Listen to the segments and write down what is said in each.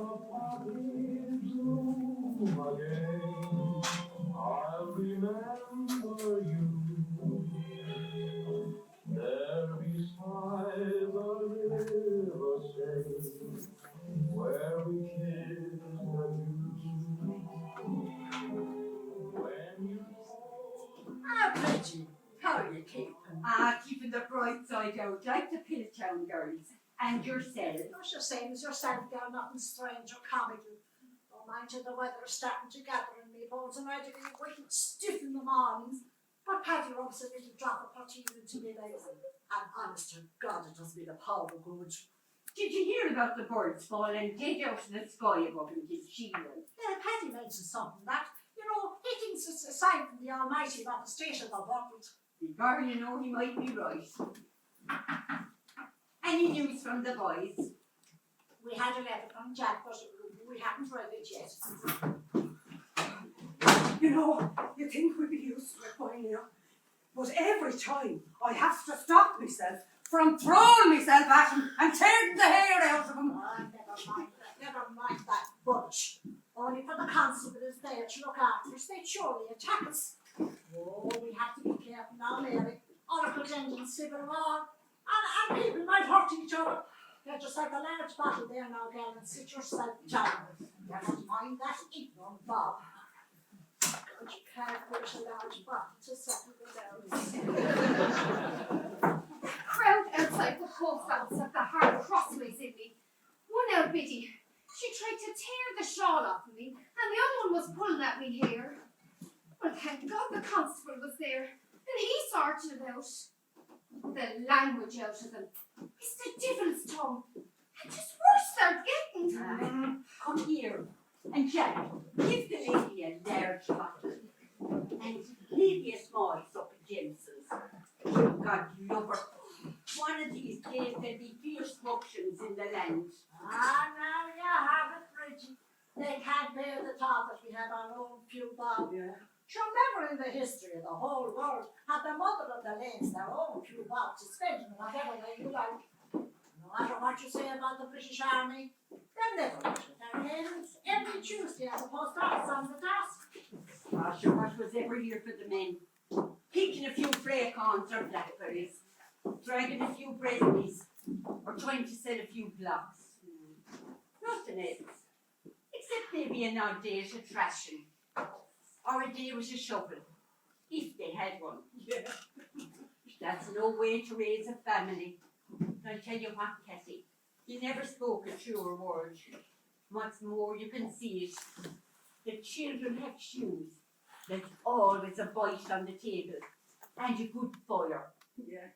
I'll remember you there beside the river shade where we kissed when you. Bridgie, how are you keeping? Keeping the bright side out, like the Pilltown girls. And yourself? Not the same as yourself, girl, nothing strange or comical. Don't mind you, the weather is starting to gather in me bones, and I do get wicked stiff in the mornings. But Paddy rubs a little drop of potato into me legs, and honest to God, it does me the power of good. Did you hear about the birds falling dead out of the sky above in his Sheenagh? Yeah, Paddy mentioned something that, you know, he thinks it's a sign from the Almighty about the state of the world. Begor, you know, he might be right. Any news from the boys? We had a letter from Jack, but we haven't read it yet. You know, you think we'd be used to it by now. But every time I have to stop myself from throwing myself at him and tearing the hair out of him. Oh, never mind that bunch. Only for the constable is there to look after us. They'd surely attack us. Oh, we have to be careful now, Mary. Or pretending civil war. And people might hurt each other. Get yourself a large bottle there now, girl, and sit yourself down. Never mind that ignorant Bob. God, you can't push a large bottle to settle the down. Crowd outside the post office at the hard crossways in me. One old biddy, she tried to tear the shawl off of me, and the other one was pulling at me hair. Well, thank God the constable was there, and he sorted it out. The language out of them. It's the devil's tongue. And just worse they're getting. Come here. And Jack, give the lady a large bottle. And leave me a small sup of Jameson's. God love her. One of these days there'll be fierce ructions in the land. Now you have it, Bridgie. They can't bear the thought that we have our own few Bob. Yeah. Sure, never in the history of the whole world have the mother of the lanes their own few Bob to spend in whatever way you like. No matter what you say about the British Army, they'll never look at their hands every Tuesday at the post office on the desk. Sure, what was every year for the men? Picking a few fraycons or blackberries, dragging a few breadnies, or trying to sell a few blocks. Nothing else. Except maybe an odd day at a thrashing, or a day with a shovel, if they had one. Yeah. That's no way to raise a family. I'll tell you what, Cassie, you never spoke a truer word. What's more, you can see it. The children have shoes. There's always a bite on the table, and a good fire. Yeah.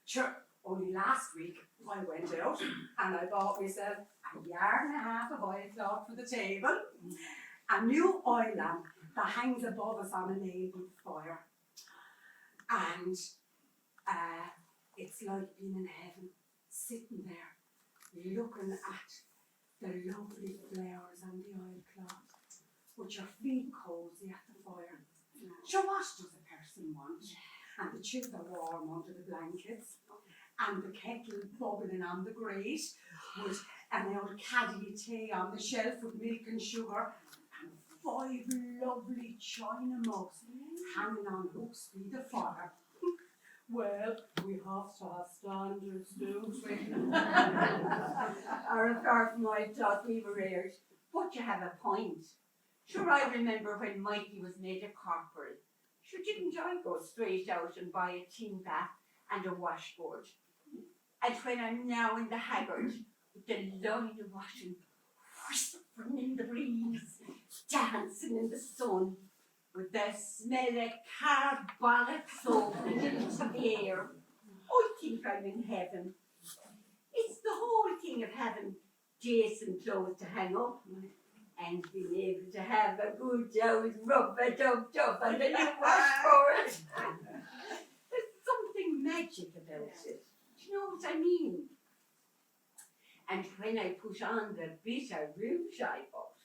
Sure, only last week I went out and I bought myself a yard and a half of oilcloth for the table, a new oil lamp that hangs above us on a nailed fire, and it's like being in heaven, sitting there, looking at the lovely flowers and the oilcloth, with your feet cozy at the fire. Sure, what does a person want? And the children are warm under the blankets, and the kettle bubbling on the grate, with an old caddy of tea on the shelf with milk and sugar, and 5 lovely china mugs hanging on hooks by the fire. Well, we have to have standards, don't we? Or apart from I thought we were heirs, but you have a point. Sure, I remember when Mikey was made a corporal. Sure, didn't I go straight out and buy a tin bath and a washboard? And when I'm now in the haggard, with the line of washing whispering in the breeze, dancing in the sun, with the smell of carbolic soap into the air, I think I'm in heaven. It's the whole thing of having decent clothes to hang up, and being able to have a good old rubber-dub-dub and a new washboard. There's something magic about it. Do you know what I mean? And when I put on the bit of rouge I bought,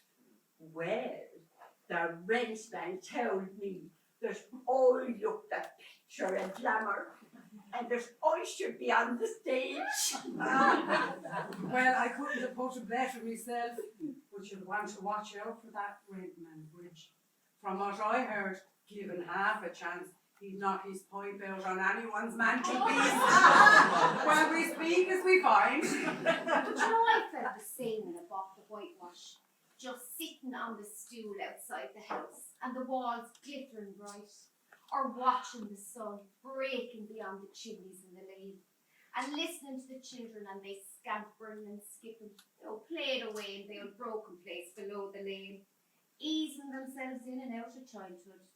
well, the rent man told me that all looked the picture of glamour. and that I should be on the stage. Well, I couldn't have put it better myself, but you'd want to watch out for that Redman Bridge. From what I heard, given half a chance, he'd knock his pipe out on anyone's mantelpiece. Well, we speak as we find. But you know, I felt the same when I bought the whitewash. Just sitting on the stool outside the house, and the walls glittering bright, or watching the sun breaking beyond the chimneys in the lane, and listening to the children and they scampering and skipping, playing away in the old broken place below the lane, easing themselves in and out of childhood,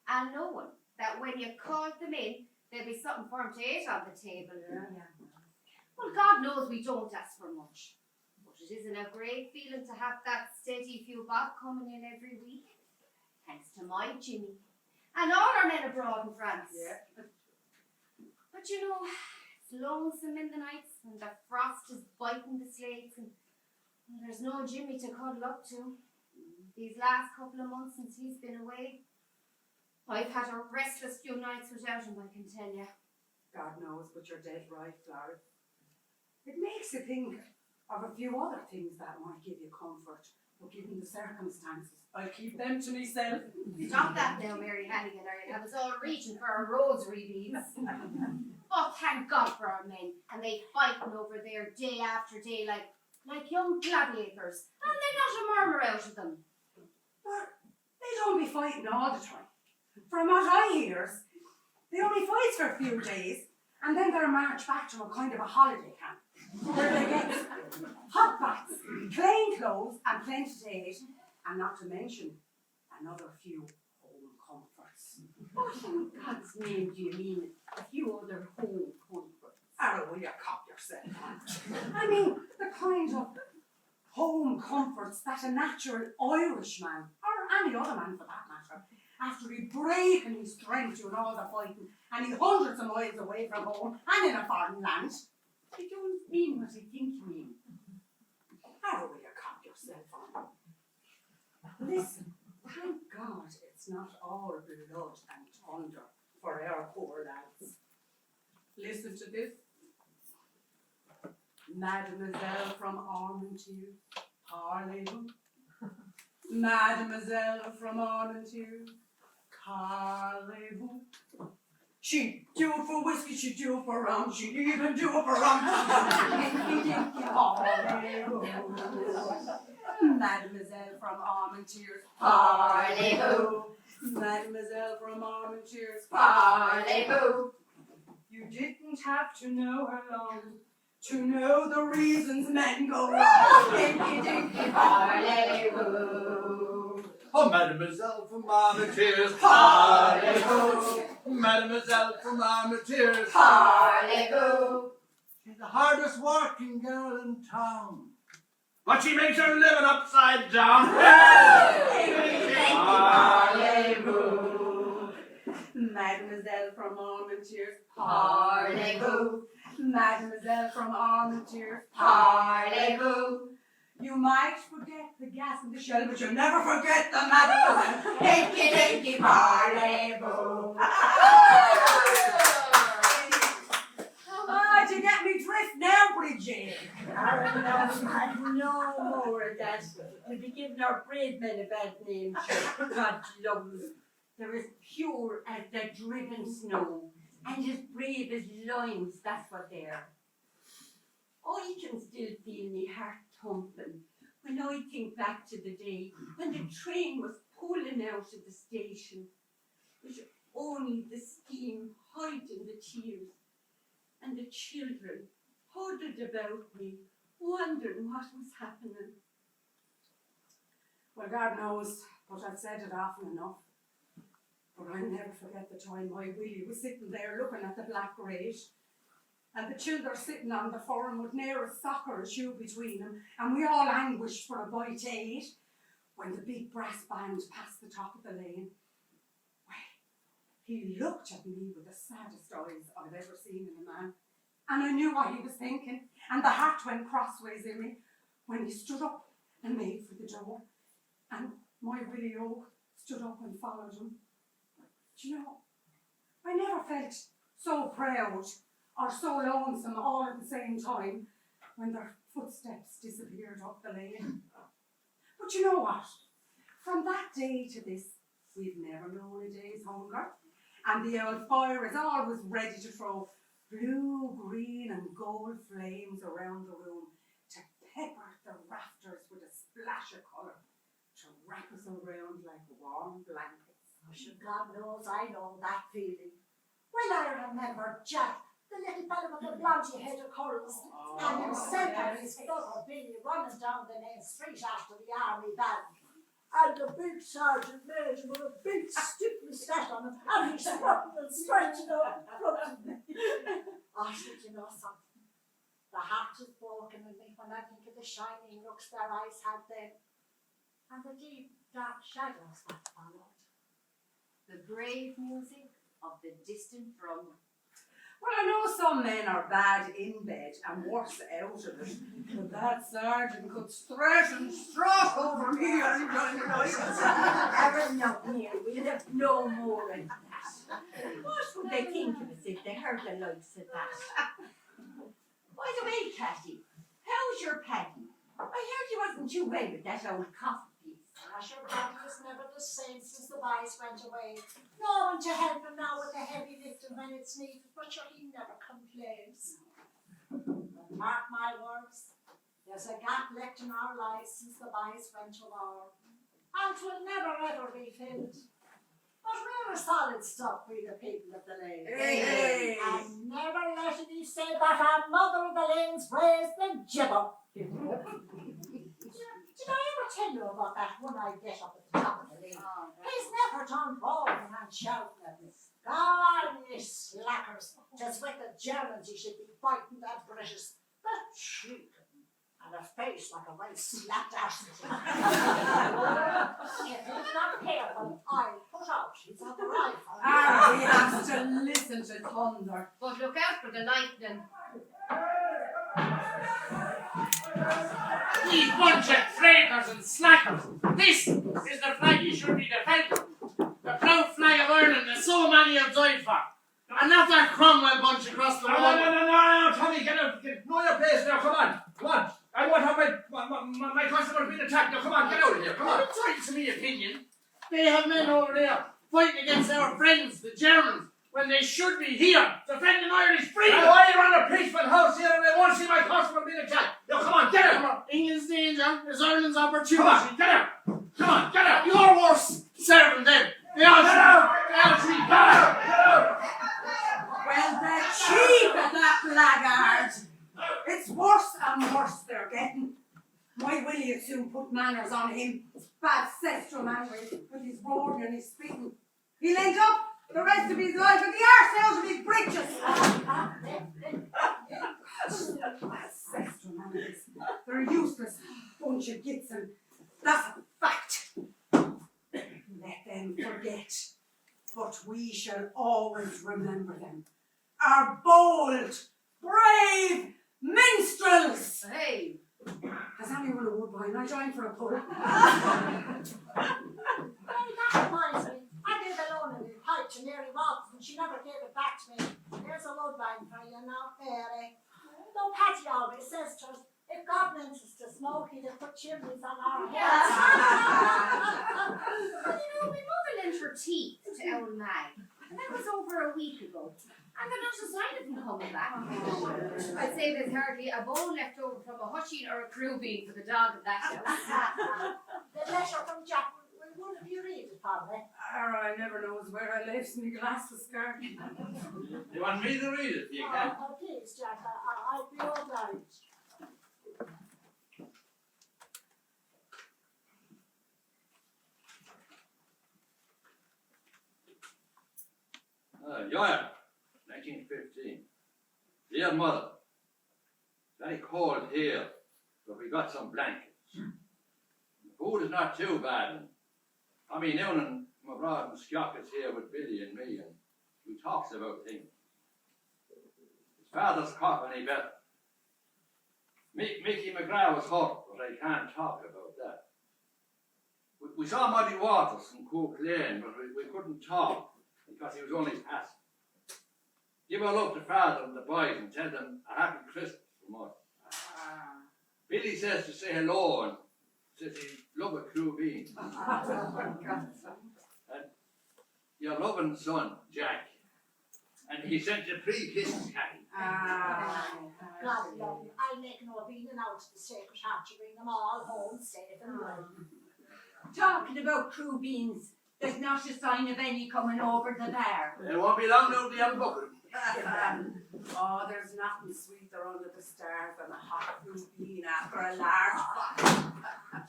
and knowing that when you called them in, there'd be something for them to eat on the table. Well, God knows we don't ask for much, but it isn't a great feeling to have that steady few bob coming in every week, thanks to my Jimmy and all our men abroad in France. Yeah. But you know, it's lonesome in the nights and the frost is biting the slates and there's no Jimmy to cuddle up to. These last couple of months since he's been away, I've had a restless few nights without him, I can tell you. God knows, but you're dead right, Florrie. It makes you think of a few other things that might give you comfort, but given the circumstances, I'll keep them to myself. Stop that now, Mary Hannigan, or you'll have us all reaching for our rosary beads. Oh, thank God for our men, and they fighting over there day after day like young gladiators, and they not a murmur out of them. But they don't be fighting all the time. From what I hears, they only fight for a few days, and then they're marched back to a kind of a holiday camp, where they get hot baths, plain clothes, and plenty to eat, and not to mention another few home comforts. What in God's name do you mean, a few other home comforts? Arrow, will you cop yourself? I mean, the kind of home comforts that a natural Irishman, or any other man for that matter, after he breaking his strength doing all the fighting, and he's hundreds of miles away from home and in a foreign land. You don't mean what I think you mean. How will you cop yourself on? Listen, thank God it's not all blood and thunder for our poor lads. Listen to this. Mademoiselle from Armentier, parlez-vous? Mademoiselle from Armentier, parlez-vous? She do it for whiskey, she do it for rum, she'd even do it for rum. Mademoiselle from Armentier, Parlez-vous. Mademoiselle from Armentier, Parlez-vous. You didn't have to know her long to know the reasons men go wrong. Dinky dinky parlez-vous. Oh, Mademoiselle from Armentiers, Parlez-vous. Mademoiselle from Armentiers, Parlez-vous. she's the hardest working girl in town, but she makes her living upside down. Parlez-vous. Mademoiselle from Armentier, Parlez-vous. Mademoiselle from Armentier, Parlez-vous. You might forget the gas in the shell, but you'll never forget the mademoiselle. Dinky dinky parlez-vous. Oh, did you get me drift now, Bridget? No more of that. We'll be giving our brave men a bad name, sure. God love them. They're as pure as the driven snow, and as brave as lions, that's what they are. I can still feel my heart thumping when I think back to the day when the train was pulling out of the station, with only the steam hiding the tears, and the children huddled about me, wondering what was happening. Well, God knows, but I've said it often enough. But I'll never forget the time my Willie was sitting there looking at the black grate, and the children sitting on the forum with near a sock or a shoe between them, and we all anguished for a bite to eat, when the big brass band passed the top of the lane. Well, he looked at me with the saddest eyes I've ever seen in a man, and I knew what he was thinking, and the heart went crossways in me when he stood up and made for the door, and my Willie Oak stood up and followed him. Do you know, I never felt so proud or so lonesome all at the same time when their footsteps disappeared up the lane. But you know what? From that day to this, we've never known a day's hunger. And the old fire is always ready to throw blue, green and gold flames around the room to pepper the rafters with a splash of colour, to wrap us around like warm blankets. Oh, sure, God knows I know that feeling. Well, I remember Jack, the little fellow with the blondie head of curls, and himself and his brother Billy running down the main street after the army band. And the big sergeant major with a big stick moustache on him, and he's strutting and stretching out in front of me. Oh, should you know something? The heart is broken in me when I think of the shining looks their eyes had then, and the deep, dark shadows that followed. The brave music of the distant drum. Well, I know some men are bad in bed and worse out of it, but that sergeant could thresh and strut over me any time of night. Ever not near, we'll have no more of that. What would they think of us if they heard the likes of that? By the way, Catty, how's your Paddy? I heard you wasn't too well with that old cough piece. I sure Paddy was never the same since the boys went away. No one to help him now with the heavy lifting when it's needed, but sure he never complains. But mark my words, there's a gap left in our lives since the boys went to war, and 'twill never ever be filled. But we're a solid stuff, we the people of the lane. Hey. And never let me say that our mother of the lane's raised the gibber. Did I ever tell you about that one I get up at the top of the lane? He's never done roaring and shouting at me. God, ye slackers, 'tis with the Germans he should be fighting the British. The cheek and a face like a well slapped ass. If he's not careful, I'll put out his other rifle. We have to listen to thunder. But look out for the lightning. These bunch of traitors and slackers. This is the flag you should be defending. The proud flag of Ireland that so many have died for. And not that Cromwell bunch across the road. No, Tommy, get out. Know your place now, come on. I won't have my customers being attacked. Now, come on, get out of here, come on. Sorry to me opinion. They have men over there fighting against our friends, the Germans, when they should be here, defending Irish freedom. Now, I run a peaceful house here and they won't see my customer being attacked. Now, come on, get out. England's danger is Ireland's opportunity. Come on, get out. Come on, get out. You're worse serving them. They all should be. Get out. Well, the cheek of that blackguard. It's worse and worse they're getting. My Willie will soon put manners on him. Bad cess to him anyway, with his roaring and his spitting. He'll end up the rest of his life with the arse out of his breeches. Bad cess to him anyway. They're a useless bunch of gits, and that's a fact. Let them forget. But we shall always remember them. Our bold, brave minstrels! Hey, Has anyone a woodbine? I joined for a pull. Hey, that reminds me. I gave a loan in the pipe to Mary Watts and she never gave it back to me. There's a woodbine for you now, Mary. Though Patty always says to us, if God meant us to smoke, he'd have put chimneys on our heads. well, my mother lent her teeth to old Mag, and that was over a week ago. And they're not a sign of him coming back. I'd say there's hardly a bone left over from a hutching or a crew bean for the dog in that house. The letter from Jack, will one of you read it, Paula? I never knows where I live, and my glasses scarred. You want me to read it? You can. Oh, please, Jack, I'd be obliged. Dwyer, 1915. Dear Mother, very cold here, but we got some blankets. The food is not too bad. Tommy Noonan, McGrath and Snug is here with Billy and me, and we talks about things. His father's cough any better. Mickey McGrath was hurt, but I can't talk about that. We saw Muddy Waters in Cook Lane, but we couldn't talk because he was only passing. Give our love to Father and the boys and tell them a happy Christmas from us. Billy says to say hello and says he'd love a crew bean. And your loving son, Jack. And he sent you 3 kisses, Cathy. God love you. I'll make no beaning out to the Sacred Heart to bring them all home safe and well. Talking about crew beans, there's not a sign of any coming over the bar. It won't be long now, the unbuckle. Oh, there's nothing sweeter under the stars than a hot blue bean after a large pot.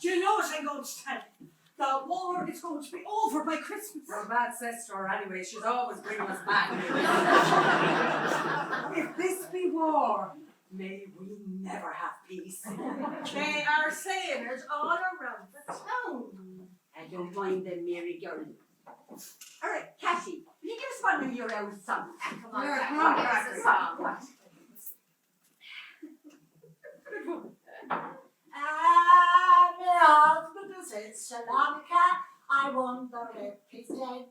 Do you know what I'm going to tell you? The war is going to be over by Christmas. We're a bad sister anyway, she's always bringing us back. If this be war, may we never have peace. They are saying it all around the town. I don't mind them, Mary girl. Alright, Cassie, will you give us one of your own songs? Come on, Yeah, Jack, come on, give us a song. My husband is in Sri Lanka. I wonder if he's dead.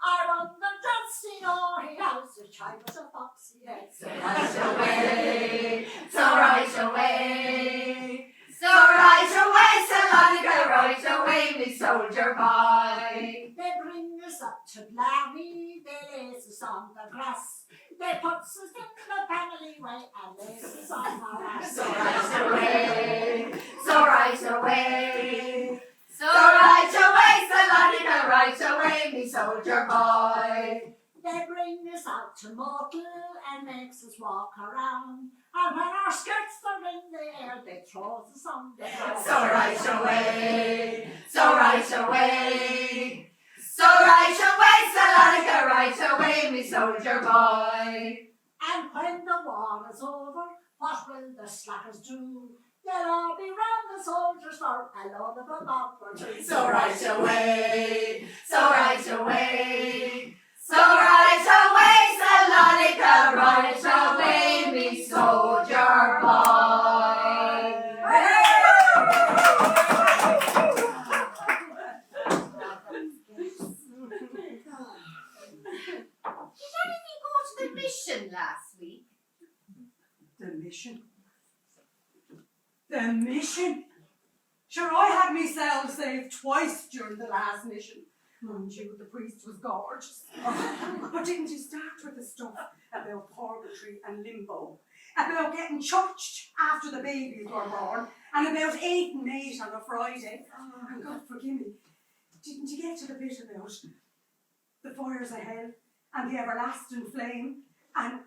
I wonder does he know he has a child with a foxy head. So right away, so right away, so right away, Salonica, right away, me soldier boy. They bring us up to Blarney, they lays us on the grass. They put us in the family way and lays us on our ass. So right away, so right away, so right away, Salonica, right away, me soldier boy. They bring us out to Mortal and makes us walk around. And when our skirts are in the air, they throw us on the ground. So right away, so right away, so right away, Salonica, right away, me soldier boy. And when the war is over, what will the slackers do? They'll all be round the soldiers for a load of a mob or two. So right away, so right away, so right away, Salonica, right away, me soldier boy. Did anything go to the mission last week? The mission? The mission? Sure, I had myself saved twice during the last mission. Mind you, the priest was gorgeous. But didn't you start with the stuff about purgatory and limbo? About getting churched after the babies were born, and about 8 and 8 on a Friday. And God forgive me, didn't you get to the bit about the fires of hell and the everlasting flame and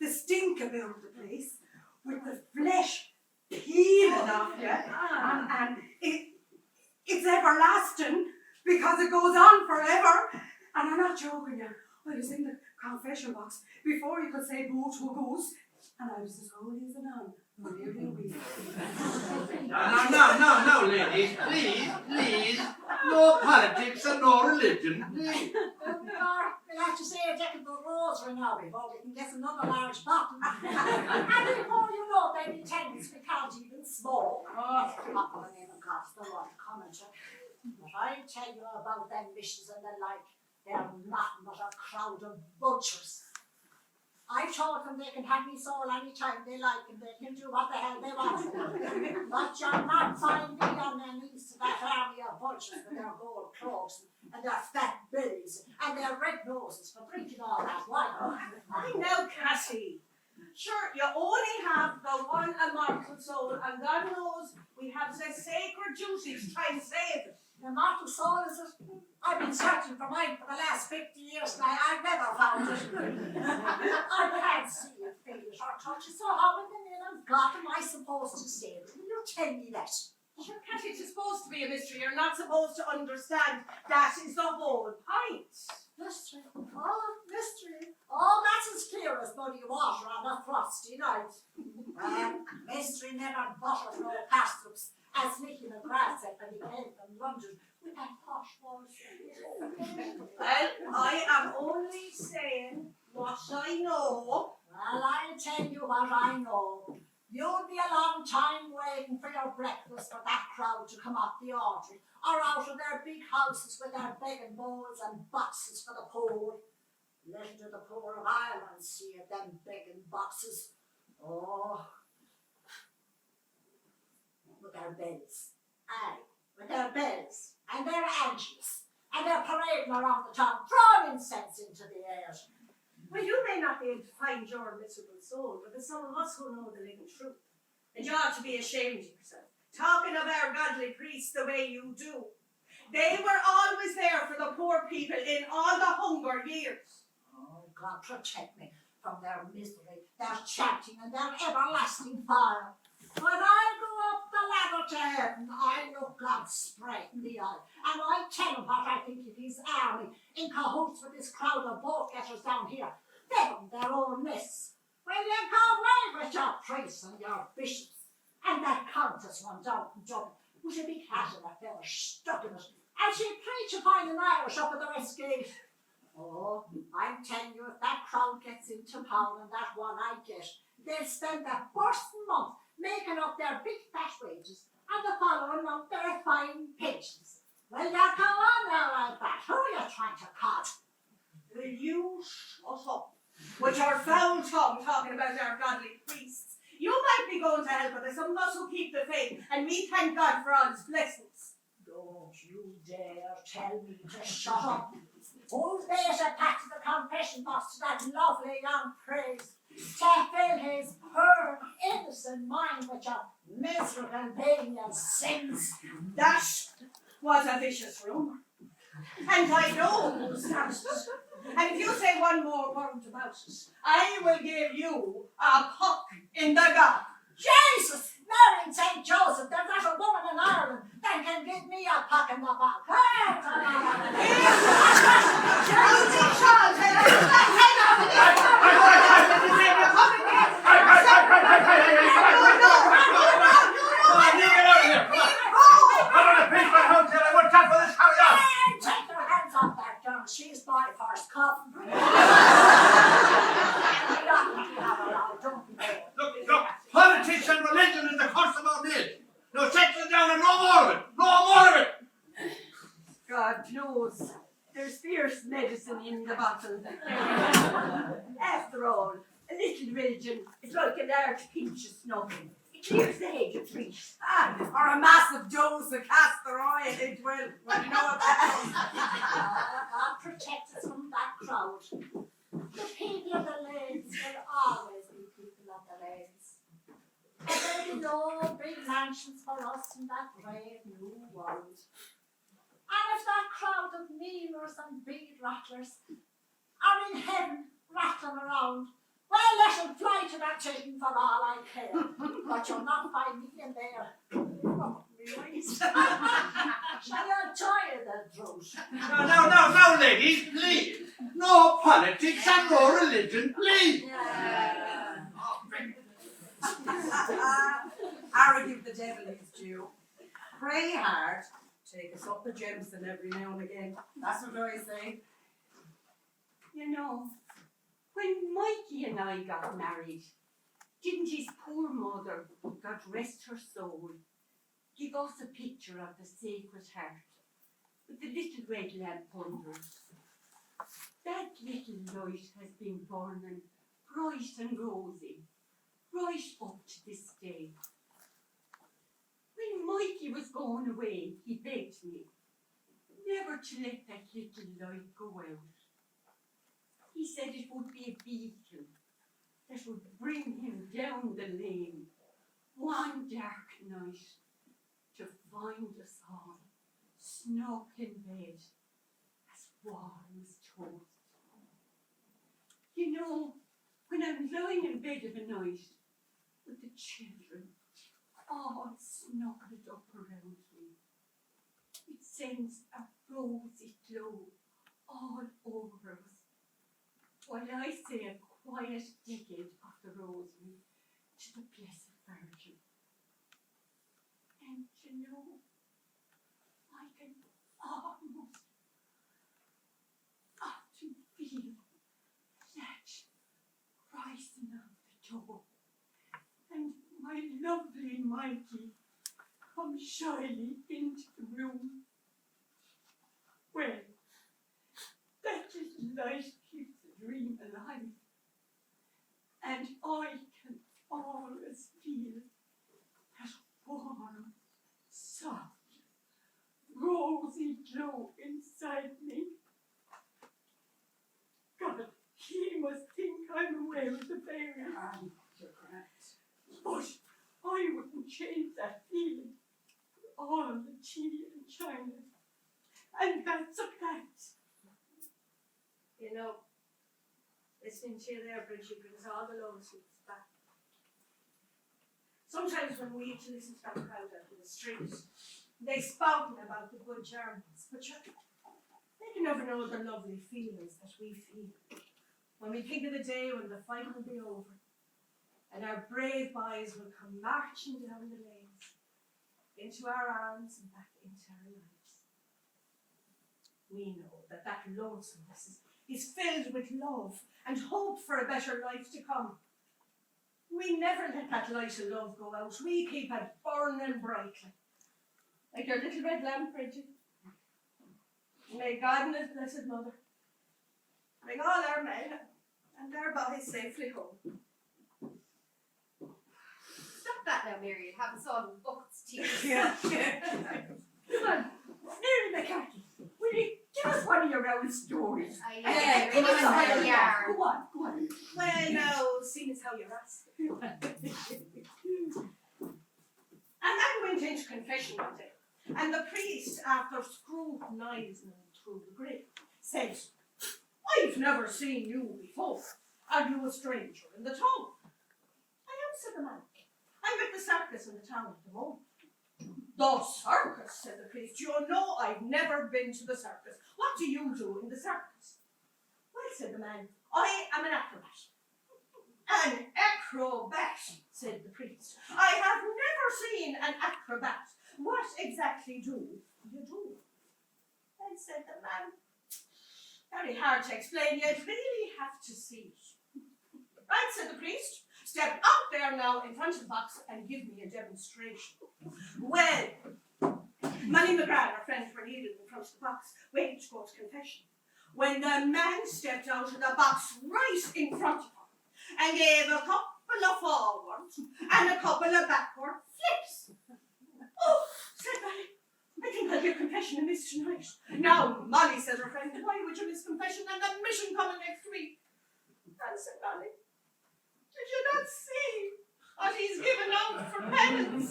the stink about the place with the flesh peeling off you, and it's everlasting because it goes on forever. And I'm not joking you. I was in the confession box before you could say boo to a goose, and I was as holy as a nun. No, ladies, please. No politics and no religion. We'll have to say a deck of the rosary now before we can get another large bottle. And before you know, baby tents we can't even smoke. Oh, not for the name of God, the Lord commenter. But I tell you about them missions and the like, they're nothing but a crowd of butchers. I told them they can have me soul any time they like and they can do what the hell they want. But you'll not find me on their knees to that army of butchers with their gold cloaks and their fat bellies and their red noses for drinking all that wine. I know, Cassie. Sure, you only have the one immortal soul, and God knows we have the sacred duty to try and save it. The immortal soul is it? I've been searching for mine for the last 50 years now. I've never found it. I can't see it, feel it, or touch it. So how in the name of God am I supposed to save it? Will you tell me that? Sure, Cassie, it's supposed to be a mystery. You're not supposed to understand. That is the whole point. Mystery. Oh, mystery. Oh, that's as clear as muddy water on a frosty night. Mystery never buttered no parsnips, as Nicky McGrath said when he came from London with that posh voice. Well, I am only saying what I know. Well, I'll tell you what I know. You'll be a long time waiting for your breakfast for that crowd to come up the artery, or out of their big houses with their begging bowls and boxes for the poor. Little to the poor of Ireland see of them begging boxes. Oh, with their bells. Aye, with their bells and their angelus. And they're parading around the town, throwing incense into the air. Well, you may not be able to find your miserable soul, but there's some of us who know the living truth. And you ought to be ashamed of yourself. Talking of our godly priests the way you do. They were always there for the poor people in all the hunger years. Oh, God protect me from their misery, their chanting and their everlasting fire. When I go up the ladder to heaven, I look God straight in the eye, and I tell him what I think of his army, in cahoots with this crowd of vote-getters down here. They've done their own mess. Well, you go away with your priests and your bishops, and that countess one down in Dublin, who's a big hat and a feather stuck in it, and she preach upon an Irish up at the West Gate. Oh, I'm telling you, if that crowd gets into Paula and that one I get, they'll spend the first month making up their big fat wages and the following month their fine pensions. Well, now go on now like that. Who are you trying to cut? Will you shut up with your foul tongue talking about our godly priests? You might be going to hell, but there's some of us who keep the faith, and we thank God for all his blessings. Don't you dare tell me to shut up. Who's there to pack to the confession box to that lovely young priest to fill his poor innocent mind with your miserable venial sins? That was a vicious rumour. And I know who started it. And if you say one more word about it, I will give you a puck in the gut. Jesus! Mary and St. Joseph, there's not a woman in Ireland that can give me a puck in the back. Take your hands off that girl. She's by first coffin. Look, politics and religion is the curse of our day. No, settle down and no more of it. No more of it. God knows there's fierce medicine in the bottle. After all, a little religion is like a large pinch of snug. It clears the head of trees. Or a massive dose of castor oil, it will. Well, you know what that is. God protect us from that crowd. The people of the lanes will always be people of the lanes. And there'll be no big mansions for us in that brave new world. And if that crowd of mealers and bead rattlers are in heaven rattling around, well, let them fly to that chicken for all I care. But you'll not find me in there. Oh, really? Shall you enjoy the truth? No, ladies, please. No politics and no religion, please. Ara, give the devil his due. Pray hard. Take us up the Jameson every now and again. That's what I say. You know, when Mikey and I got married, didn't his poor mother, God rest her soul, give us a picture of the Sacred Heart with the little red lamp under it? That little light has been burning bright and rosy, right up to this day. When Mikey was going away, he begged me never to let that little light go out. He said it would be a beacon that would bring him down the lane one dark night to find us all snug in bed as warm as toast. You know, when I'm lying in bed of a night with the children all snuggled up around me, it sends a rosy glow all over us, while I say a quiet decade of the rosary to the Blessed Virgin. And you know, I can almost often feel that rising out the door, and my lovely Mikey comes shyly into the room. Well, that little light keeps it dream alive. And I can always feel that warm, soft, rosy glow inside me. God, he must think I'm away with the fairy. You're correct. But I wouldn't change that feeling for all the tea and china. And that's a fact. You know, listening to you there, Bridget, brings all the low sweets back. Sometimes when we used to listen to that crowd out in the street, they spouting about the good Germans, but they can never know the lovely feelings that we feel when we think of the day when the fight will be over and our brave boys will come marching down the lanes into our arms and back into our lives. We know that lonesomeness is filled with love and hope for a better life to come. We never let that light of love go out. We keep it burning brightly. Like your little red lamp, Bridget. May God and his blessed mother bring all our men and our boys safely home. Stop that now, Mary. You have us all in buckets of tears. Come on, Mary McCarthy, will you give us one of your own stories? Yeah, give us a yarn. Go on. Well, now, seeing as how you're asking. A man went into confession one day, and the priest, after scrutinising him through the grave, said, "I've never seen you before. Are you a stranger in the town?" "I am," said the man. "I'm at the circus in the town at the moment." "The circus," said the priest. "You know I've never been to the circus. What do you do in the circus?" "Well," said the man, "I am an acrobat." "An acrobat," said the priest. "I have never seen an acrobat. What exactly do you do?" Then said the man, "Very hard to explain, you'd really have to see it." "Right," said the priest. "Step out there now in front of the box and give me a demonstration." Well, Molly McGrath, our friends were needed in front of the box, waiting to go to confession, when the man stepped out of the box right in front of him and gave a couple of forward and a couple of backward flips. "Oh," said Molly, "I think I'll give confession and miss tonight." "Now, Molly," said her friend, "why would you miss confession and the mission coming next week?" And said Molly, "Did you not see what he's given out for penance?"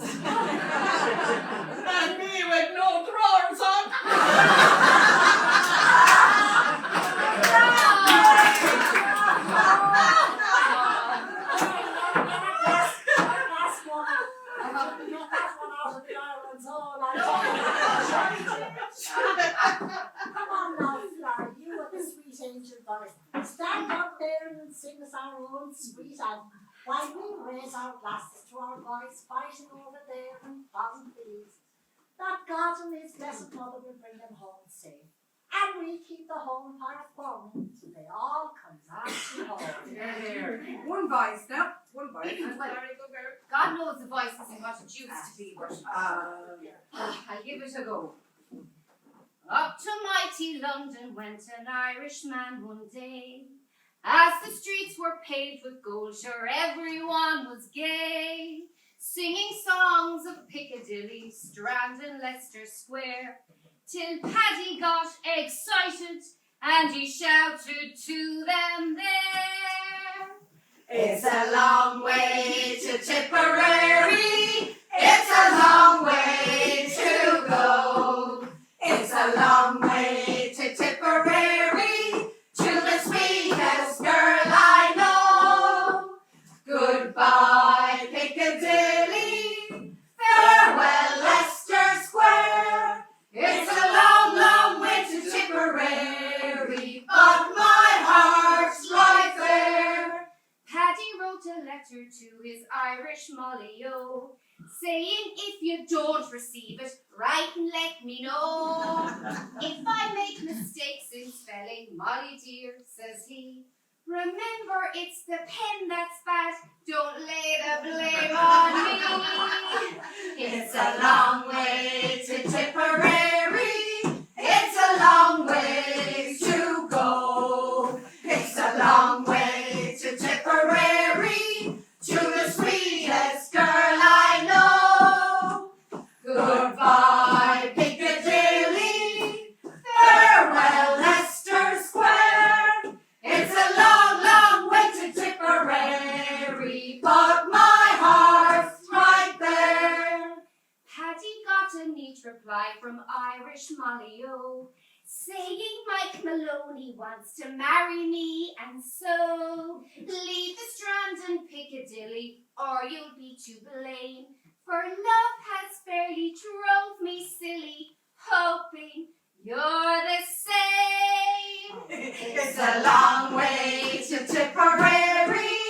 "And me with no drawers on." Come on now, Flora, you with the sweet angel voice. Stand up there and sing us our own sweet anthem while we raise our glasses to our boys fighting over there in Dunphy, that God and his blessed mother will bring them home safe. And we keep the home fire burning till they all come marching home. One voice now. One voice. God knows the voice isn't what it used to be, but I'll give it a go. Up to mighty London went an Irishman one day. As the streets were paved with gold, sure everyone was gay, singing songs of Piccadilly, Strand and Leicester Square, till Paddy got excited and he shouted to them there. It's a long way to Tipperary. It's a long way to go. It's a long way to Tipperary, to the sweetest girl I know. Goodbye, Piccadilly. Farewell, Leicester Square. It's a long, long way to Tipperary, but my heart's right there. Paddy wrote a letter to his Irish Molly-o, saying if you don't receive it, write and let me know. If I make mistakes in spelling, Molly dear, says he, remember it's the pen that's bad, don't lay the blame on me. It's a long way to Tipperary. It's a long way to go. It's a long Tipperary, but my heart's right there. Paddy got a neat reply from Irish Molly O, saying Mike Maloney wants to marry me, and so leave the Strand and Piccadilly, or you'll be to blame. For love has fairly drove me silly, hoping you're the same. It's a long way to Tipperary.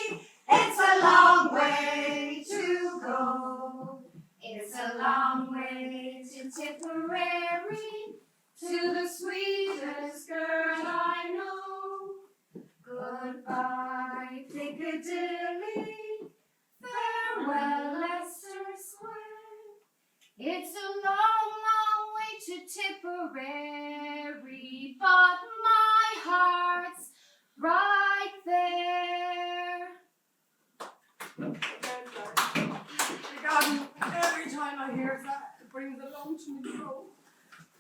It's a long way to go. It's a long way to Tipperary, to the sweetest girl I know. Goodbye, Piccadilly. Farewell, Leicester Square. It's a long, long way to Tipperary, but my heart's right there. God, every time I hear that, it brings a lump to my throat.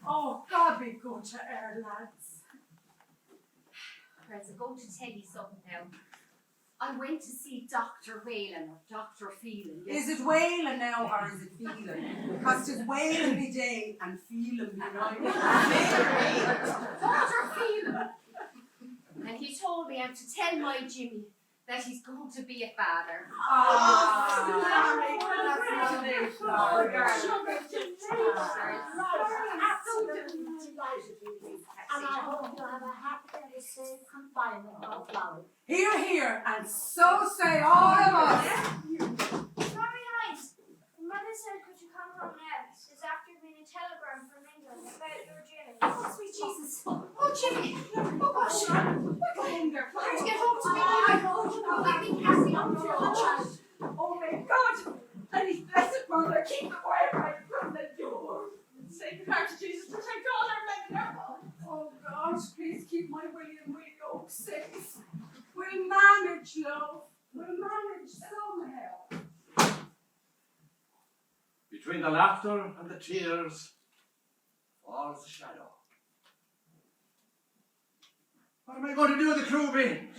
Oh, God be good to our lads. Friends, I'm going to tell you something now. I went to see Dr. Whalen or Dr. Phelan. Is it whaling now or is it feeling? Because it's whaling me day and feeling me night. Dr. Phelan! And he told me I'm to tell my Jimmy that he's going to be a father. Absolutely delighted with you. And I hope you have a happy and a safe confinement of Flowers. Hear, hear, and so say all of us. Sorry, nice. Mother said, could you come home now? There's after been a telegram from England about your Jimmy. Oh, sweet Jesus. Oh, Jimmy. Oh, gosh. We're going there. We're going to get home to me. Let me pass the child. Oh my God! And his blessed mother, keep the wire right from the door. Sacred Heart of Jesus, protect all our men and our boys. Oh gosh, please keep my Willie and Willie Oak safe. We'll manage, love. We'll manage somehow. Between the laughter and the tears falls the shadow. What am I going to do with the crew beans?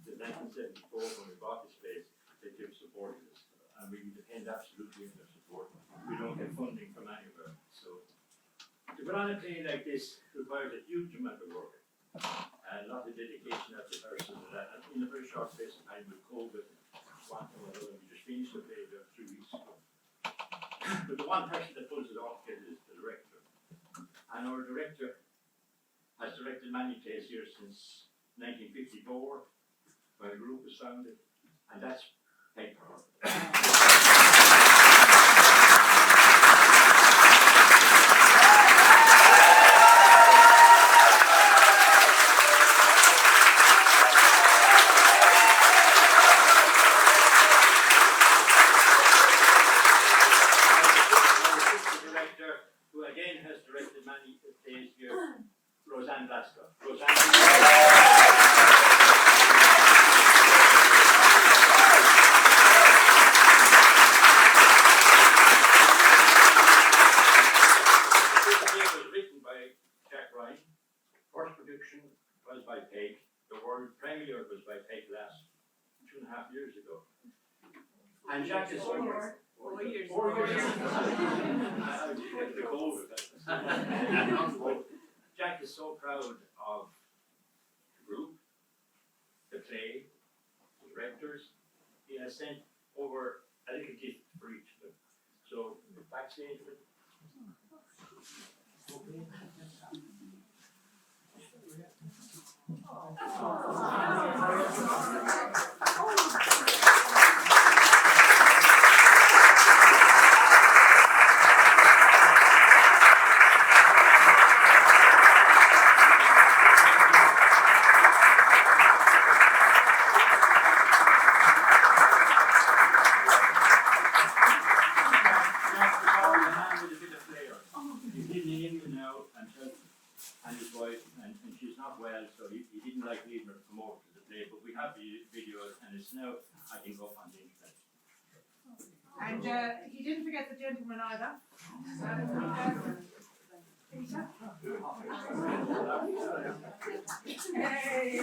In 1974, when we bought this place, they kept supporting us, and we depend absolutely on their support. We don't get funding from anywhere, so to put on a play like this requires a huge amount of work, a lot of dedication at rehearsal, and in a very short space of time with COVID, one thing or another, we just finished the play about 3 weeks ago. But the one person that pulls it off together is the director, and our director has directed many plays here since 1954. When the group was founded, and that's paper. Director, who again has directed many plays here, Roseanne Glascott. Premiere was by Peg last 2.5 years ago. And Jack is so 4 years. 4 years. I did get the cold with that. Jack is so proud of the group, the play, the directors. He has sent over a little gift backstage with. Okay. And his wife, and she's not well, so he didn't like leaving her to come over to the play, but we have the videos, and it's now, I think, up on the internet. And he didn't forget the gentleman either. Peter. Hey,